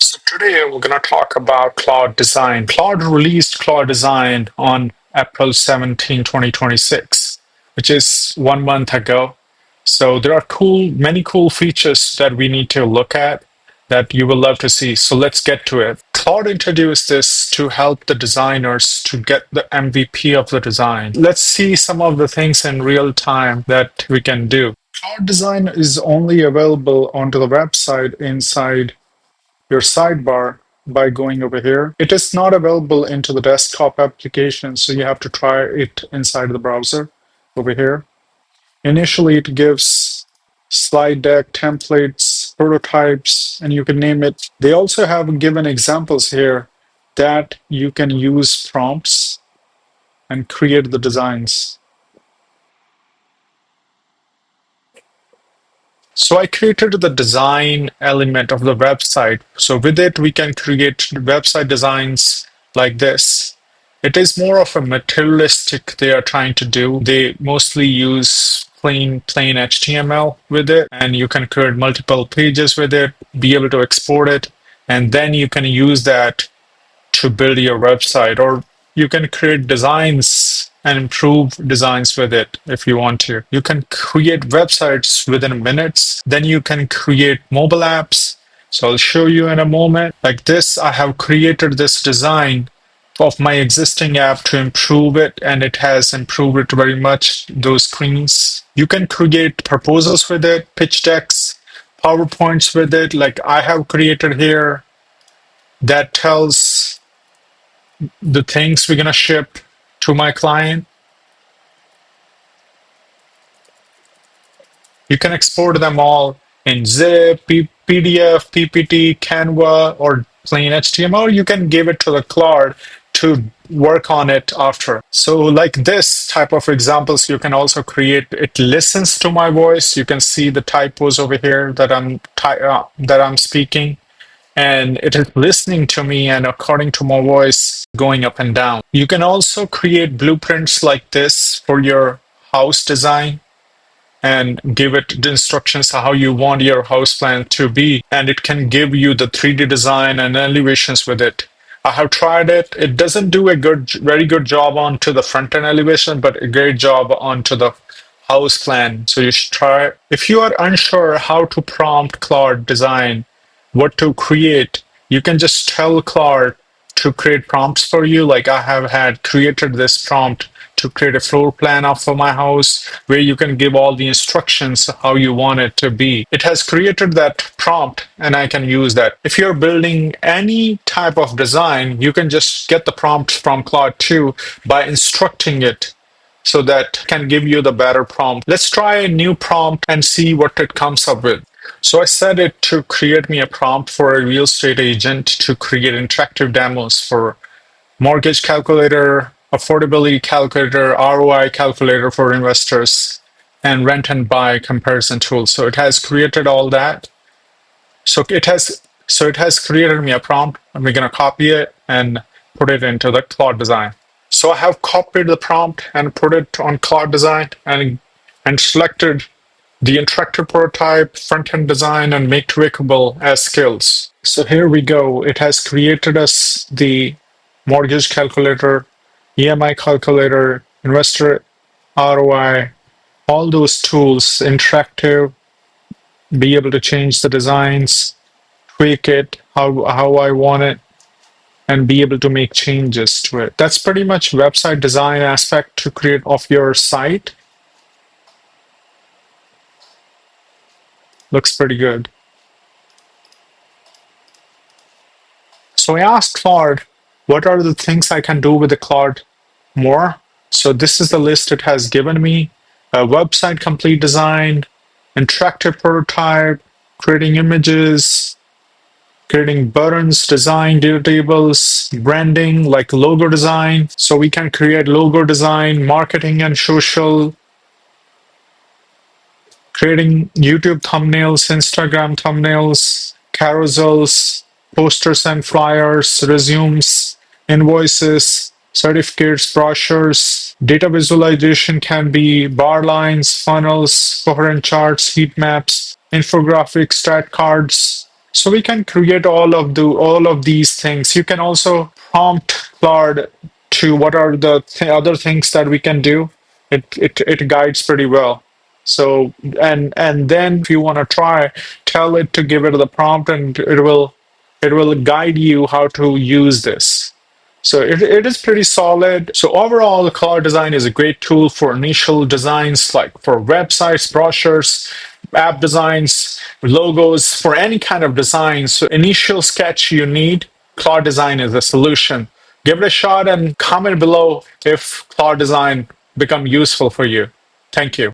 So today we're going to talk about Claude Design. Claude released Claude Design on April 17, 2026, which is 1 month ago. So there are many cool features that we need to look at that you will love to see. So let's get to it. Claude introduced this to help the designers to get the MVP of the design. Let's see some of the things in real time that we can do. Claude Design is only available onto the website inside your sidebar by going over here. It is not available into the desktop application, so you have to try it inside the browser over here. Initially, it gives slide deck, templates, prototypes, and you can name it. They also have given examples here that you can use prompts and create the designs. So I created the design element of the website. So with it, we can create website designs like this. It is more of a materialistic they are trying to do. They mostly use plain HTML with it, and you can create multiple pages with it, be able to export it, and then you can use that to build your website, or you can create designs and improve designs with it if you want to. You can create websites within minutes. Then you can create mobile apps. So I'll show you in a moment. Like this, I have created this design of my existing app to improve it, and it has improved it very much, those screens. You can create proposals with it, pitch decks, PowerPoints with it, like I have created here, that tells the things we're going to ship to my client. You can export them all in zip, PDF, PPT, Canva, or plain HTML, or you can give it to the Claude to work on it after. So like this type of examples, you can also create. It listens to my voice. You can see the typos over here that I'm speaking, and it is listening to me and according to my voice going up and down. You can also create blueprints like this for your house design and give it the instructions how you want your house plan to be, and it can give you the 3D design and elevations with it. I have tried it. It doesn't do a very good job onto the front end elevation, but a great job onto the house plan. So you should try it. If you are unsure how to prompt Claude Design what to create, you can just tell Claude to create prompts for you. Like I have had created this prompt to create a floor plan of for my house where you can give all the instructions how you want it to be. It has created that prompt and I can use that. If you're building any type of design, you can just get the prompt from Claude 2 by instructing it, so that can give you the better prompt. Let's try a new prompt and see what it comes up with. So I set it to create me a prompt for a real estate agent to create interactive demos for mortgage calculator, affordability calculator, ROI calculator for investors, and rent and buy comparison tool. So it has created all that. So it has created me a prompt, and we're going to copy it and put it into the Claude Design. So I have copied the prompt and put it on Claude Design and selected the interactive prototype, front-end design, and make tweakable as skills. So here we go. It has created us the mortgage calculator, EMI calculator, investor ROI, all those tools, interactive, be able to change the designs, tweak it how I want it, and be able to make changes to it. That's pretty much website design aspect to create of your site. Looks pretty good. So I asked Claude, what are the things I can do with the Claude more? So this is the list it has given me. A website complete design, interactive prototype, creating images, creating buttons, design, data tables, branding, like logo design. So we can create logo design, marketing and social, creating YouTube thumbnails, Instagram thumbnails, carousels, posters and flyers, resumes, invoices, certificates, brochures. Data visualization can be bar lines, funnels, coherent charts, heat maps, infographics, stat cards, So we can create all of these things. You can also prompt Claude to what are the other things that we can do. It guides pretty well. So and then if you want to try, tell it to give it the prompt, and it will guide you how to use this. So it is pretty solid. So overall, Claude Design is a great tool for initial designs, like for websites, brochures, app designs, logos, for any kind of design. So initial sketch you need, Claude Design is the solution. Give it a shot and comment below if Claude Design become useful for you. Thank you.